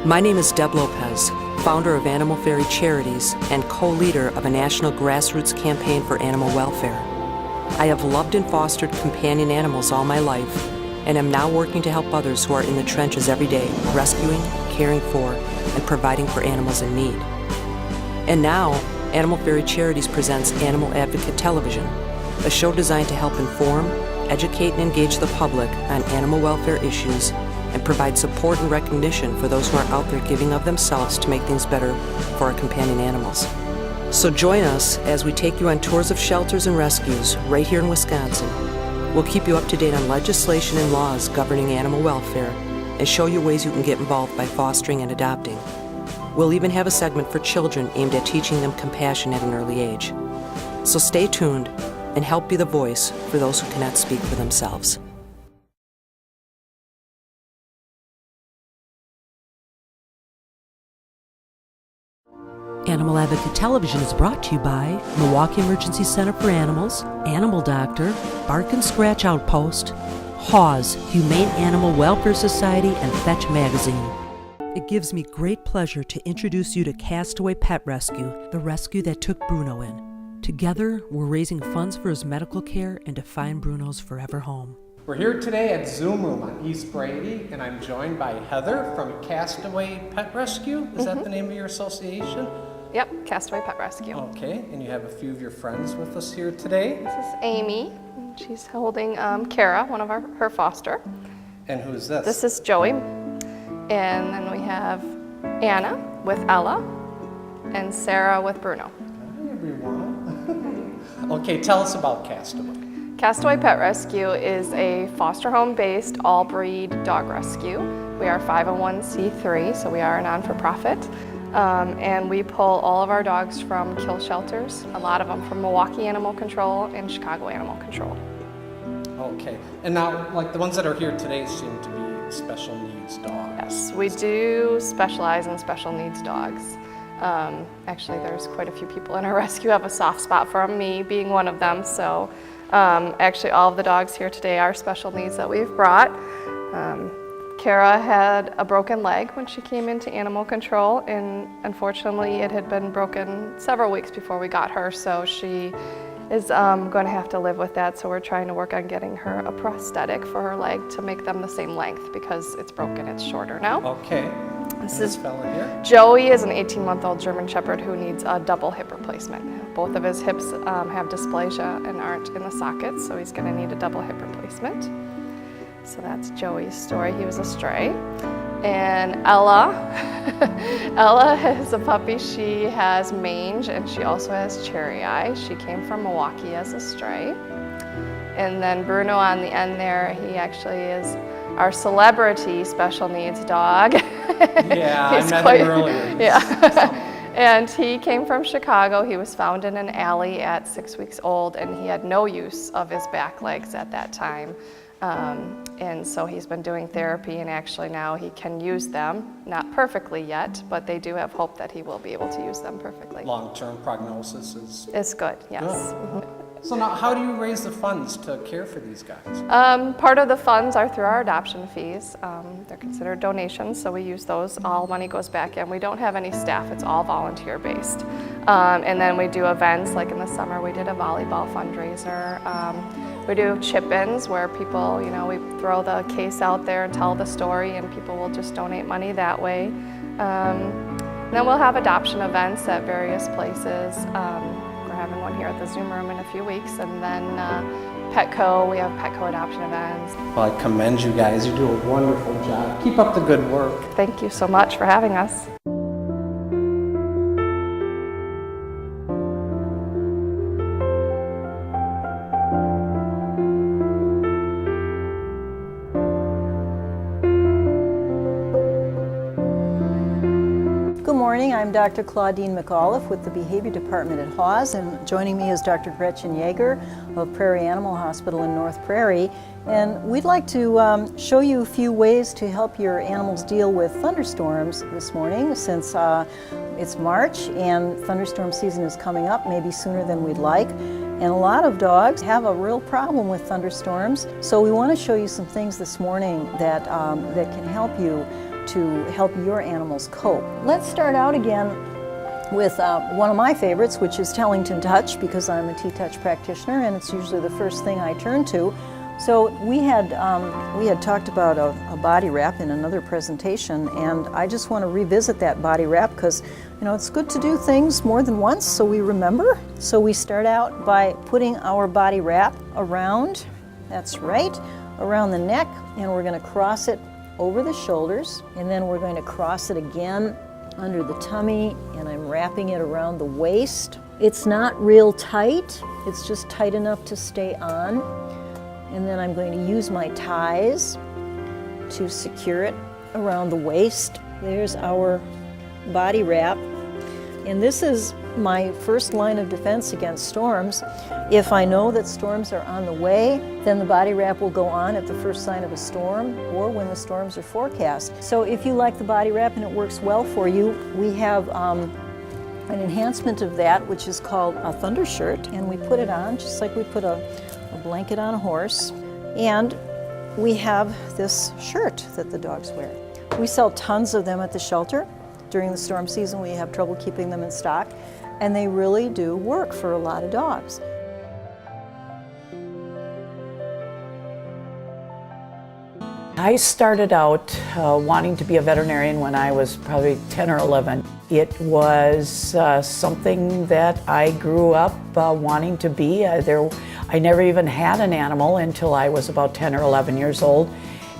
My name is Deb Lopez, founder of Animal Fairy Charities and co-leader of a national grassroots campaign for animal welfare. I have loved and fostered companion animals all my life, and am now working to help others who are in the trenches every day, rescuing, caring for, and providing for animals in need. And now, Animal Fairy Charities presents Animal Advocate Television, a show designed to help inform, educate, and engage the public on animal welfare issues and provide support and recognition for those who are out there giving of themselves to make things better for our companion animals. So join us as we take you on tours of shelters and rescues right here in Wisconsin. We'll keep you up to date on legislation and laws governing animal welfare and show you ways you can get involved by fostering and adopting. We'll even have a segment for children aimed at teaching them compassion at an early age. So stay tuned and help be the voice for those who cannot speak for themselves. Animal Advocate Television is brought to you by Milwaukee Emergency Center for Animals, Animal Doctor, Bark and Scratch Outpost, HAWS, Humane Animal Welfare Society, and Fetch Magazine. It gives me great pleasure to introduce you to Castaway Pet Rescue, the rescue that took Bruno in. Together, we're raising funds for his medical care and to find Bruno's forever home. We're here today at Zoom Room on East Brady, and I'm joined by Heather from Castaway Pet Rescue. Is that the name of your association? Yep, Castaway Pet Rescue. Okay, and you have a few of your friends with us here today. This is Amy. She's holding Kara, one of her foster. And who's this? This is Joey. And then we have Anna with Ella and Sarah with Bruno. Hi, everyone. Okay, tell us about Castaway. Castaway Pet Rescue is a foster home-based all-breed dog rescue. We are 501c3, so we are a non-for-profit. And we pull all of our dogs from kill shelters, a lot of them from Milwaukee Animal Control and Chicago Animal Control. Okay, and now, like the ones that are here today seem to be special needs dogs. Yes, we do specialize in special needs dogs. Actually, there's quite a few people in our rescue who have a soft spot for them, me being one of them. So actually all of the dogs here today are special needs that we've brought. Kara had a broken leg when she came into animal control, and unfortunately it had been broken several weeks before we got her, so she is going to have to live with that. So we're trying to work on getting her a prosthetic for her leg to make them the same length, because it's broken, it's shorter now. Okay. This fella here? Joey is an 18-month-old German Shepherd who needs a double hip replacement. Both of his hips have dysplasia and aren't in the sockets, so he's going to need a double hip replacement. So that's Joey's story. He was a stray. And Ella, Ella is a puppy. She has mange and she also has cherry eye. She came from Milwaukee as a stray. And then Bruno on the end there, he actually is our celebrity special needs dog. Yeah, I met him earlier. Yeah. And he came from Chicago. He was found in an alley at 6 weeks old, and he had no use of his back legs at that time. And so he's been doing therapy, and actually now he can use them, not perfectly yet, but they do have hope that he will be able to use them perfectly. Long-term prognosis is... It's good, yes. Good. Mm-hmm. So now, how do you raise the funds to care for these guys? Part of the funds are through our adoption fees. They're considered donations, so we use those. All money goes back in. We don't have any staff. It's all volunteer-based. And then we do events, like in the summer we did a volleyball fundraiser. We do chip-ins where people, we throw the case out there and tell the story, and people will just donate money that way. Then we'll have adoption events at various places. We're having one here at the Zoom Room in a few weeks, and then Petco, we have Petco adoption events. Well, I commend you guys. You do a wonderful job. Keep up the good work. Thank you so much for having us. Good morning, I'm Dr. Claudine McAuliffe with the Behavior Department at HAWS, and joining me is Dr. Gretchen Yeager of Prairie Animal Hospital in North Prairie. And we'd like to show you a few ways to help your animals deal with thunderstorms this morning, since it's March and thunderstorm season is coming up, maybe sooner than we'd like. And a lot of dogs have a real problem with thunderstorms. So we want to show you some things this morning that can help you to help your animals cope. Let's start out again with one of my favorites, which is Tellington Touch, because I'm a T-Touch practitioner and it's usually the first thing I turn to. So we had talked about a body wrap in another presentation, and I just want to revisit that body wrap because, you know, it's good to do things more than once so we remember. So we start out by putting our body wrap around, that's right, around the neck, and we're going to cross it over the shoulders, and then we're going to cross it again under the tummy, and I'm wrapping it around the waist. It's not real tight, it's just tight enough to stay on. And then I'm going to use my ties to secure it around the waist. There's our body wrap. And this is my first line of defense against storms. If I know that storms are on the way, then the body wrap will go on at the first sign of a storm or when the storms are forecast. So if you like the body wrap and it works well for you, we have an enhancement of that, which is called a thunder shirt, and we put it on just like we put a blanket on a horse, and we have this shirt that the dogs wear. We sell tons of them at the shelter. During the storm season, we have trouble keeping them in stock, and they really do work for a lot of dogs. I started out wanting to be a veterinarian when I was probably 10 or 11. It was something that I grew up wanting to be. I never even had an animal until I was about 10 or 11 years old,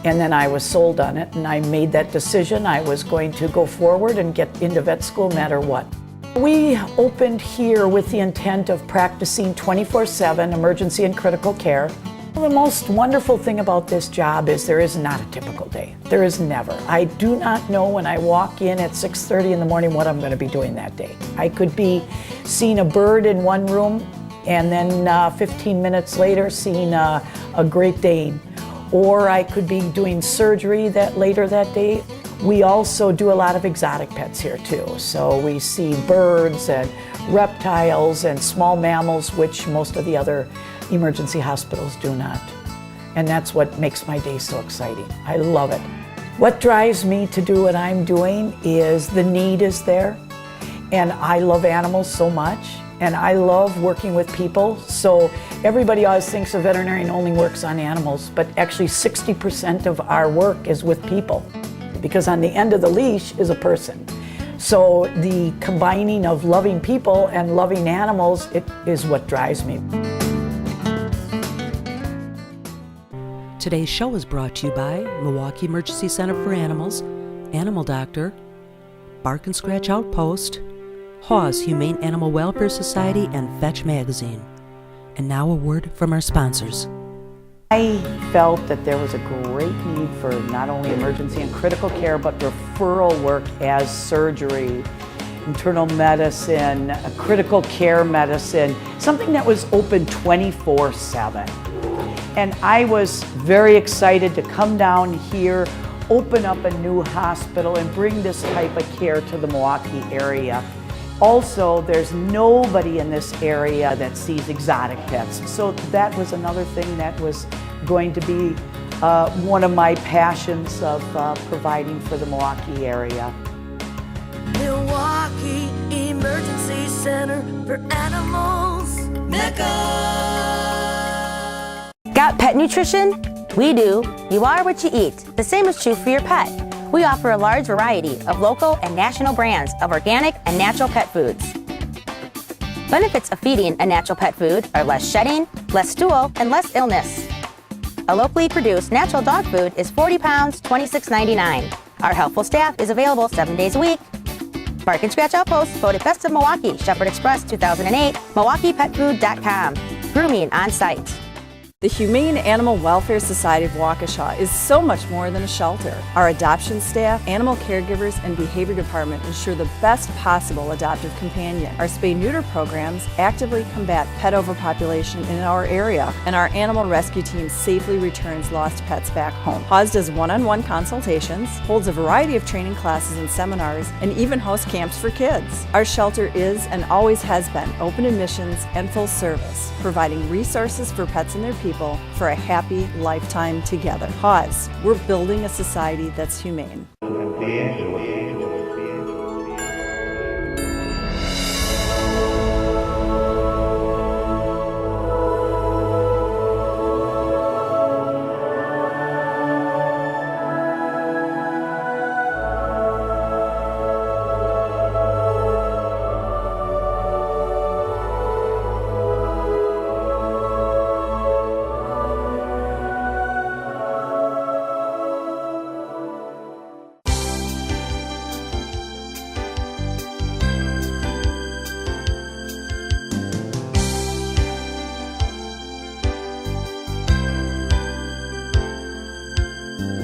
and then I was sold on it, and I made that decision. I was going to go forward and get into vet school no matter what. We opened here with the intent of practicing 24/7 emergency and critical care. The most wonderful thing about this job is there is not a typical day. There is never. I do not know when I walk in at 6:30 in the morning what I'm going to be doing that day. I could be seeing a bird in one room and then 15 minutes later seeing a Great Dane. Or I could be doing surgery later that day. We also do a lot of exotic pets here too. So we see birds and reptiles and small mammals, which most of the other emergency hospitals do not. And that's what makes my day so exciting. I love it. What drives me to do what I'm doing is the need is there. And I love animals so much. And I love working with people. So everybody always thinks a veterinarian only works on animals, but actually 60% of our work is with people. Because on the end of the leash is a person. So the combining of loving people and loving animals, it is what drives me. Today's show is brought to you by Milwaukee Emergency Center for Animals, Animal Doctor, Bark and Scratch Outpost, Hawes Humane Animal Welfare Society, and Fetch Magazine. And now a word from our sponsors. I felt that there was a great need for not only emergency and critical care, but referral work as surgery, internal medicine, critical care medicine, something that was open 24/7. And I was very excited to come down here, open up a new hospital, and bring this type of care to the Milwaukee area. Also, there's nobody in this area that sees exotic pets. So that was another thing that was going to be one of my passions of providing for the Milwaukee area. Milwaukee Emergency Center for Animals, Mecca. Got pet nutrition? We do. You are what you eat. The same is true for your pet. We offer a large variety of local and national brands of organic and natural pet foods. Benefits of feeding a natural pet food are less shedding, less stool, and less illness. A locally produced natural dog food is 40 pounds, $26.99. Our helpful staff is available 7 days a week. Bark and Scratch Outpost voted Best of Milwaukee, Shepherd Express 2008, MilwaukeePetFood.com. Grooming on site. The Humane Animal Welfare Society of Waukesha is so much more than a shelter. Our adoption staff, animal caregivers, and behavior department ensure the best possible adoptive companion. Our spay-neuter programs actively combat pet overpopulation in our area, and our animal rescue team safely returns lost pets back home. Hawes does one-on-one consultations, holds a variety of training classes and seminars, and even hosts camps for kids. Our shelter is and always has been open admissions and full service, providing resources for pets and their people for a happy lifetime together. Hawes, we're building a society that's humane.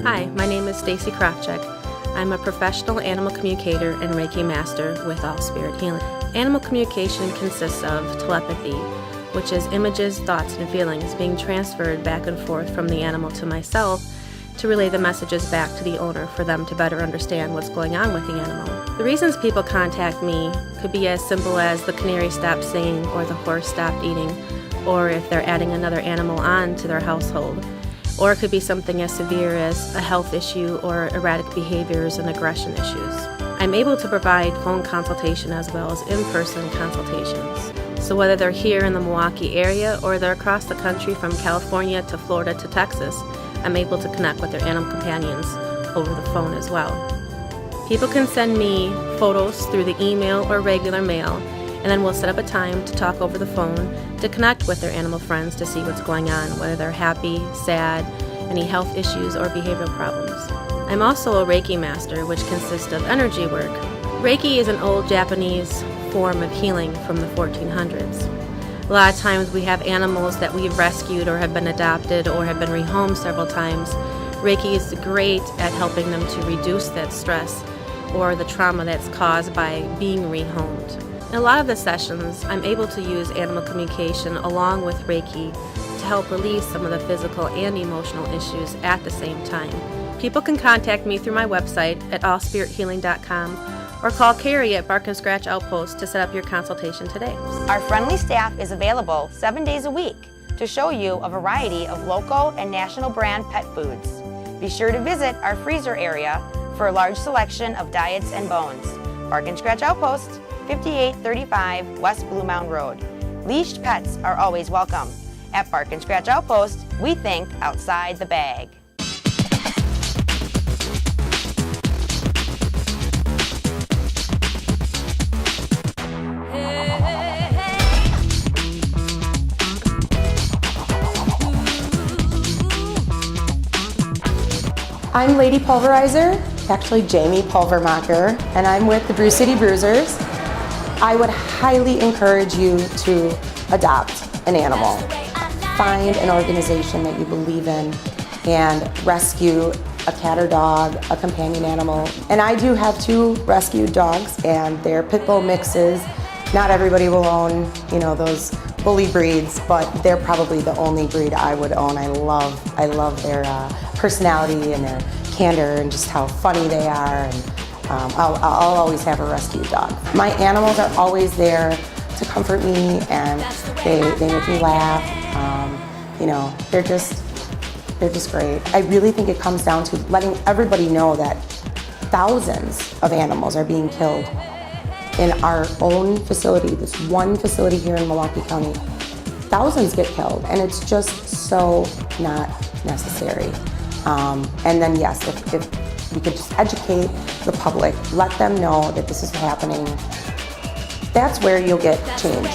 Hi, my name is Stacy Kravchuk. I'm a professional animal communicator and Reiki master with All Spirit Healing. Animal communication consists of telepathy, which is images, thoughts, and feelings being transferred back and forth from the animal to myself to relay the messages back to the owner for them to better understand what's going on with the animal. The reasons people contact me could be as simple as the canary stopped singing or the horse stopped eating, or if they're adding another animal on to their household. Or it could be something as severe as a health issue or erratic behaviors and aggression issues. I'm able to provide phone consultation as well as in-person consultations. So whether they're here in the Milwaukee area or they're across the country from California to Florida to Texas, I'm able to connect with their animal companions over the phone as well. People can send me photos through the email or regular mail, and then we'll set up a time to talk over the phone to connect with their animal friends to see what's going on, whether they're happy, sad, any health issues, or behavioral problems. I'm also a Reiki master, which consists of energy work. Reiki is an old Japanese form of healing from the 1400s. A lot of times we have animals that we've rescued or have been adopted or have been rehomed several times. Reiki is great at helping them to reduce that stress or the trauma that's caused by being rehomed. In a lot of the sessions, I'm able to use animal communication along with Reiki to help release some of the physical and emotional issues at the same time. People can contact me through my website at allspirithealing.com or call Carrie at Bark and Scratch Outpost to set up your consultation today. Our friendly staff is available 7 days a week to show you a variety of local and national brand pet foods. Be sure to visit our freezer area for a large selection of diets and bones. Bark and Scratch Outpost, 5835 West Blue Mound Road. Leashed pets are always welcome. At Bark and Scratch Outpost, we think outside the bag. I'm Lady Pulverizer, actually Jamie Pulvermacher, and I'm with the Brew City Bruisers. I would highly encourage you to adopt an animal. Find an organization that you believe in and rescue a cat or dog, a companion animal. And I do have 2 rescued dogs, and they're pit bull mixes. Not everybody will own, those bully breeds, but they're probably the only breed I would own. I love their personality and their candor and just how funny they are. And I'll always have a rescued dog. My animals are always there to comfort me, and they make me laugh. They're just great. I really think it comes down to letting everybody know that thousands of animals are being killed in our own facility, this one facility here in Milwaukee County. Thousands get killed, and it's just so not necessary. And then yes, if we could just educate the public, let them know that this is happening, that's where you'll get change.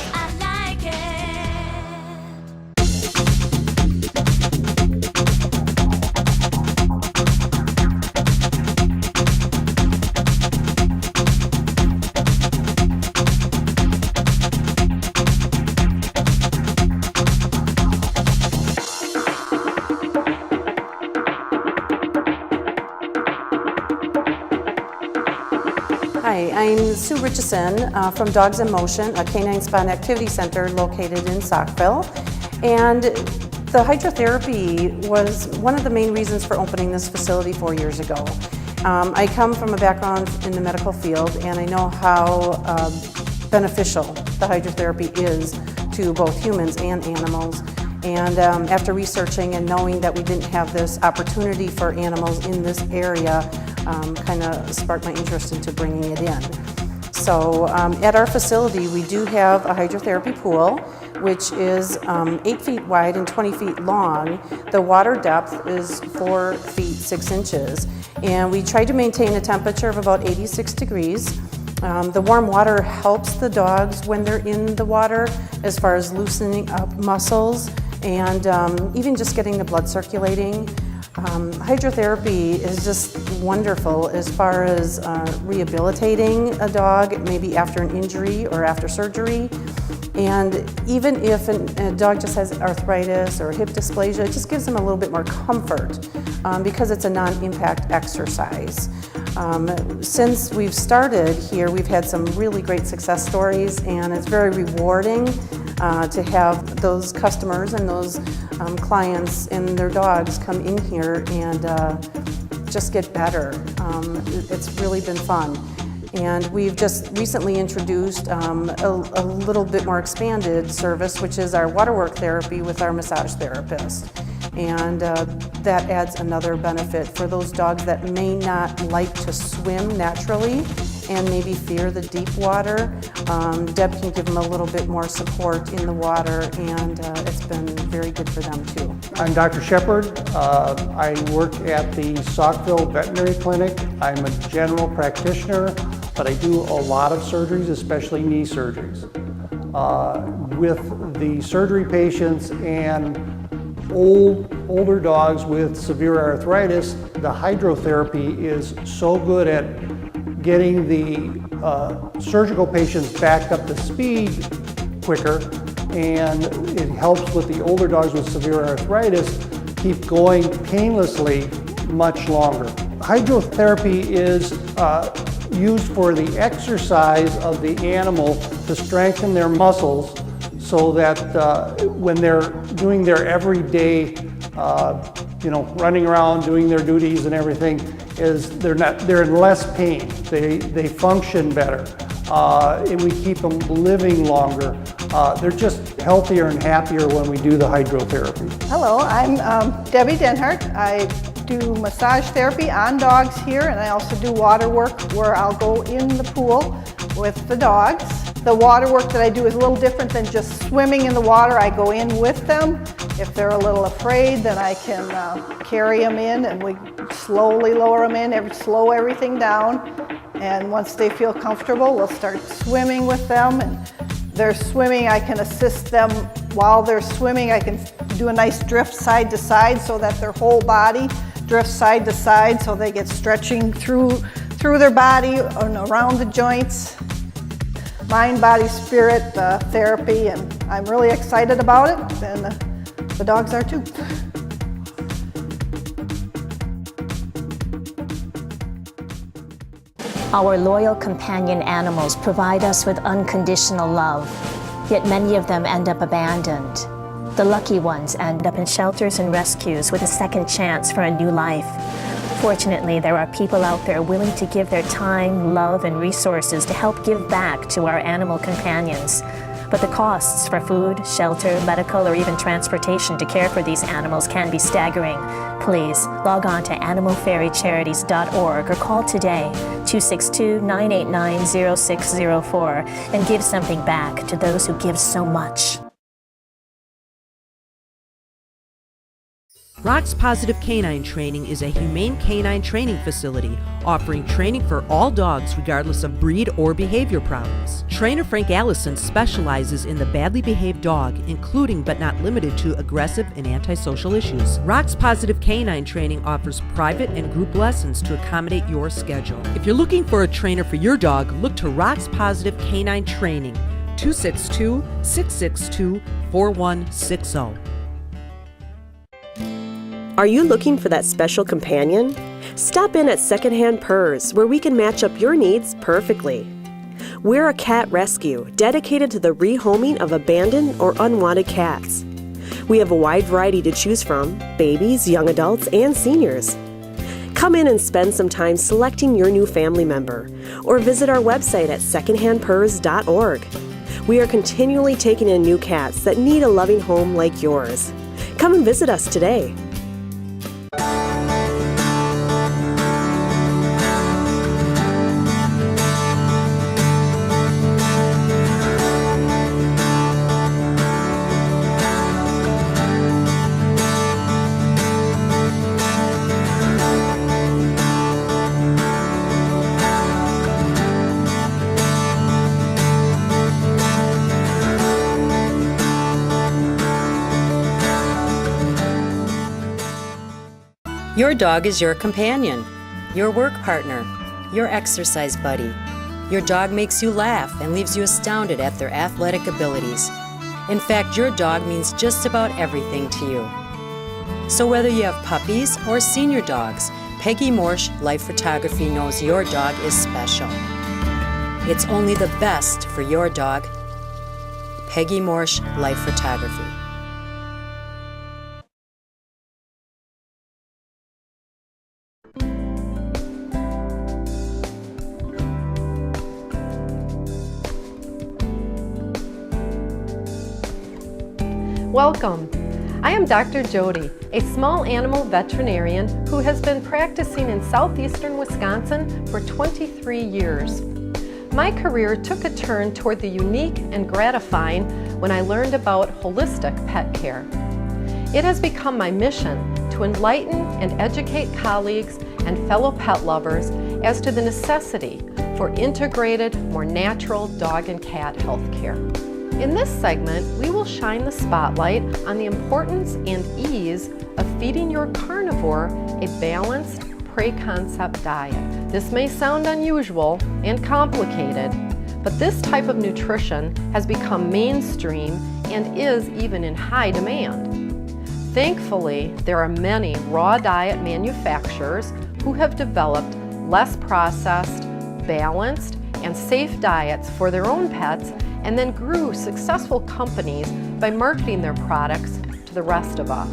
Hi, I'm Sue Richardson from Dogs in Motion, a canine spot activity center located in Saukville. And the hydrotherapy was one of the main reasons for opening this facility 4 years ago. I come from a background in the medical field, and I know how beneficial the hydrotherapy is to both humans and animals. And after researching and knowing that we didn't have this opportunity for animals in this area, kind of sparked my interest into bringing it in. So at our facility, we do have a hydrotherapy pool, which is 8 feet wide and 20 feet long. The water depth is 4 feet 6 inches. And we try to maintain a temperature of about 86 degrees. The warm water helps the dogs when they're in the water as far as loosening up muscles and even just getting the blood circulating. Hydrotherapy is just wonderful as far as rehabilitating a dog, maybe after an injury or after surgery. And even if a dog just has arthritis or hip dysplasia, it just gives them a little bit more comfort because it's a non-impact exercise. Since we've started here, we've had some really great success stories, and it's very rewarding to have those customers and those clients and their dogs come in here and just get better. It's really been fun. And we've just recently introduced a little bit more expanded service, which is our waterwork therapy with our massage therapist. And that adds another benefit for those dogs that may not like to swim naturally and maybe fear the deep water. Deb can give them a little bit more support in the water, and it's been very good for them too. I'm Dr. Shepard. I work at the Saukville Veterinary Clinic. I'm a general practitioner, but I do a lot of surgeries, especially knee surgeries. With the surgery patients and older dogs with severe arthritis, the hydrotherapy is so good at getting the surgical patients back up to speed quicker, and it helps with the older dogs with severe arthritis keep going painlessly much longer. Hydrotherapy is used for the exercise of the animal to strengthen their muscles so that when they're doing their everyday, running around, doing their duties and everything, they're in less pain. They function better, and we keep them living longer. They're just healthier and happier when we do the hydrotherapy. Hello, I'm Debbie Denhart. I do massage therapy on dogs here, and I also do water work where I'll go in the pool with the dogs. The water work that I do is a little different than just swimming in the water. I go in with them. If they're a little afraid, then I can carry them in, and we slowly lower them in, slow everything down. And once they feel comfortable, we'll start swimming with them. And they're swimming, I can assist them while they're swimming. I can do a nice drift side to side so that their whole body drifts side to side, so they get stretching through their body and around the joints. Mind, body, spirit therapy, and I'm really excited about it, and the dogs are too. Our loyal companion animals provide us with unconditional love, yet many of them end up abandoned. The lucky ones end up in shelters and rescues with a second chance for a new life. Fortunately, there are people out there willing to give their time, love, and resources to help give back to our animal companions. But the costs for food, shelter, medical, or even transportation to care for these animals can be staggering. Please log on to animalferrycharities.org or call today 262-989-0604 and give something back to those who give so much. Rocks Positive Canine Training is a humane canine training facility offering training for all dogs regardless of breed or behavior problems. Trainer Frank Allison specializes in the badly behaved dog, including but not limited to aggressive and antisocial issues. Rocks Positive Canine Training offers private and group lessons to accommodate your schedule. If you're looking for a trainer for your dog, look to Rocks Positive Canine Training, 262-662-4160. Are you looking for that special companion? Stop in at Secondhand Purrs, where we can match up your needs perfectly. We're a cat rescue dedicated to the rehoming of abandoned or unwanted cats. We have a wide variety to choose from, babies, young adults, and seniors. Come in and spend some time selecting your new family member, or visit our website at secondhandpurrs.org. We are continually taking in new cats that need a loving home like yours. Come and visit us today. Your dog is your companion, your work partner, your exercise buddy. Your dog makes you laugh and leaves you astounded at their athletic abilities. In fact, your dog means just about everything to you. So whether you have puppies or senior dogs, Peggy Morsch Life Photography knows your dog is special. It's only the best for your dog. Peggy Morsch Life Photography. Welcome. I am Dr. Jody, a small animal veterinarian who has been practicing in southeastern Wisconsin for 23 years. My career took a turn toward the unique and gratifying when I learned about holistic pet care. It has become my mission to enlighten and educate colleagues and fellow pet lovers as to the necessity for integrated, more natural dog and cat health care. In this segment, we will shine the spotlight on the importance and ease of feeding your carnivore a balanced pre-concept diet. This may sound unusual and complicated, but this type of nutrition has become mainstream and is even in high demand. Thankfully, there are many raw diet manufacturers who have developed less processed, balanced, and safe diets for their own pets and then grew successful companies by marketing their products to the rest of us.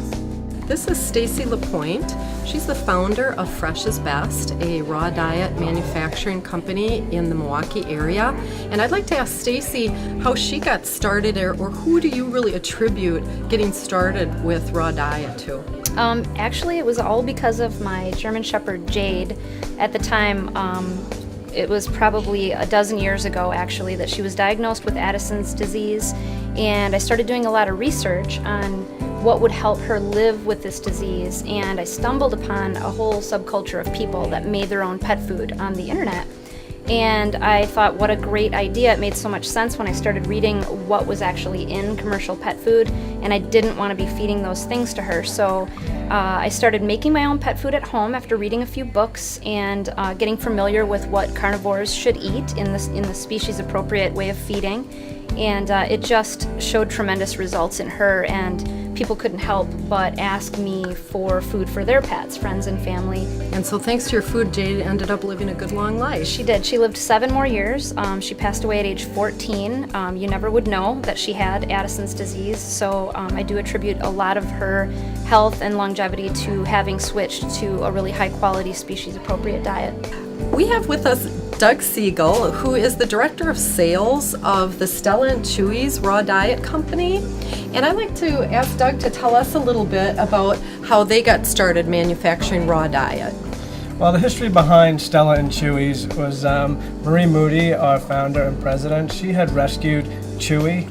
This is Stacy LaPointe. She's the founder of Fresh is Best, a raw diet manufacturing company in the Milwaukee area. And I'd like to ask Stacy how she got started, or who do you really attribute getting started with raw diet to? Actually, it was all because of my German Shepherd Jade. At the time, it was probably a dozen years ago, actually, that she was diagnosed with Addison's disease, and I started doing a lot of research on what would help her live with this disease, and I stumbled upon a whole subculture of people that made their own pet food on the internet. And I thought, what a great idea. It made so much sense when I started reading what was actually in commercial pet food, and I didn't want to be feeding those things to her. So I started making my own pet food at home after reading a few books and getting familiar with what carnivores should eat in the species-appropriate way of feeding. And it just showed tremendous results in her, and people couldn't help but ask me for food for their pets, friends and family. And so thanks to your food, Jade ended up living a good long life. She did. She lived 7 more years. She passed away at age 14. You never would know that she had Addison's disease, so I do attribute a lot of her health and longevity to having switched to a really high-quality, species-appropriate diet. We have with us Doug Siegel, who is the Director of Sales of the Stella and Chewy's Raw Diet Company. And I'd like to ask Doug to tell us a little bit about how they got started manufacturing raw diet. Well, the history behind Stella and Chewy's was Marie Moody, our founder and president. She had rescued Chewy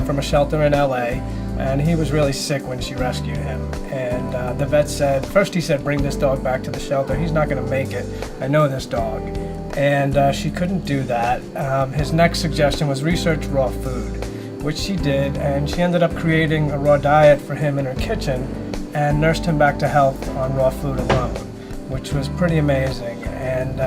from a shelter in LA, and he was really sick when she rescued him. And the vet said, first he said, bring this dog back to the shelter. He's not going to make it. I know this dog. And she couldn't do that. His next suggestion was research raw food, which she did, and she ended up creating a raw diet for him in her kitchen and nursed him back to health on raw food alone, which was pretty amazing. And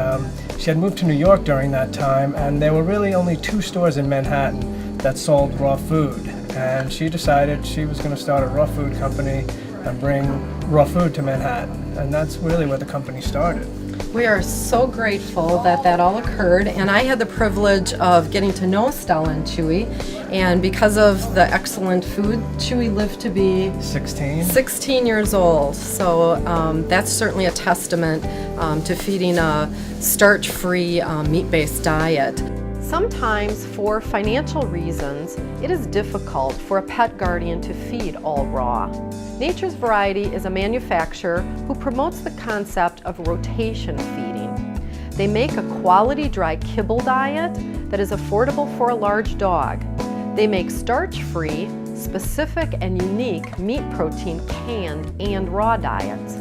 she had moved to New York during that time, and there were really only 2 stores in Manhattan that sold raw food. And she decided she was going to start a raw food company and bring raw food to Manhattan. And that's really where the company started. We are so grateful that that all occurred, and I had the privilege of getting to know Stella and Chewy, and because of the excellent food, Chewy lived to be 16 years old. So that's certainly a testament to feeding a starch-free, meat-based diet. Sometimes, for financial reasons, it is difficult for a pet guardian to feed all raw. Nature's Variety is a manufacturer who promotes the concept of rotation feeding. They make a quality dry kibble diet that is affordable for a large dog. They make starch-free, specific and unique meat protein canned and raw diets.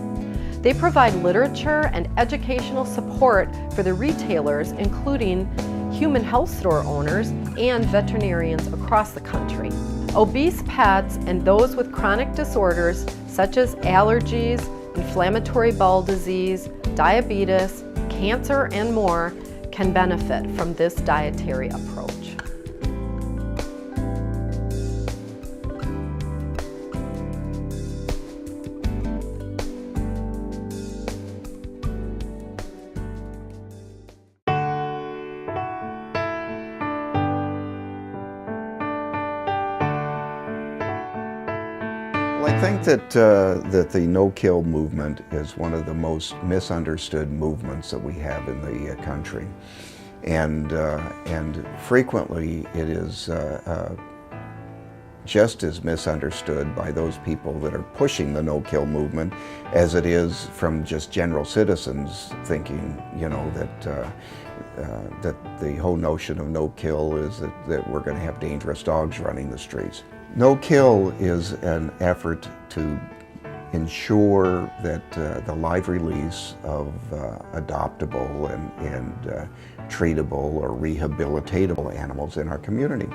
They provide literature and educational support for the retailers, including human health store owners and veterinarians across the country. Obese pets and those with chronic disorders such as allergies, inflammatory bowel disease, diabetes, cancer, and more can benefit from this dietary approach. Well, I think that the no-kill movement is one of the most misunderstood movements that we have in the country, and frequently it is just as misunderstood by those people that are pushing the no-kill movement as it is from just general citizens thinking, you know, that the whole notion of no-kill is that we're going to have dangerous dogs running the streets. No-kill is an effort to ensure that the live release of adoptable and treatable or rehabilitatable animals in our community.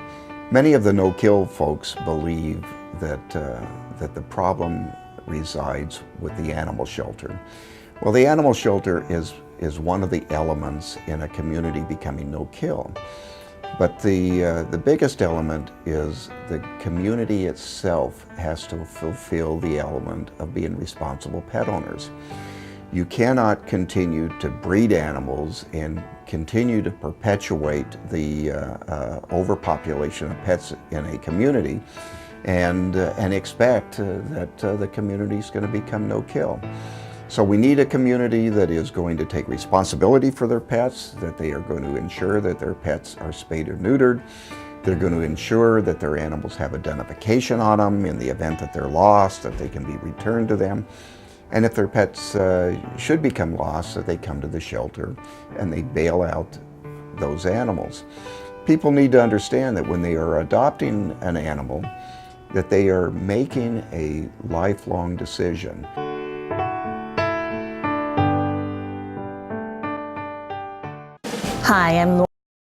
Many of the no-kill folks believe that the problem resides with the animal shelter. Well, the animal shelter is one of the elements in a community becoming no-kill. But the biggest element is the community itself has to fulfill the element of being responsible pet owners. You cannot continue to breed animals and continue to perpetuate the overpopulation of pets in a community and expect that the community is going to become no-kill. So we need a community that is going to take responsibility for their pets, that they are going to ensure that their pets are spayed or neutered. They're going to ensure that their animals have identification on them in the event that they're lost, that they can be returned to them. And if their pets should become lost, that they come to the shelter and they bail out those animals. People need to understand that when they are adopting an animal, that they are making a lifelong decision. Hi, I'm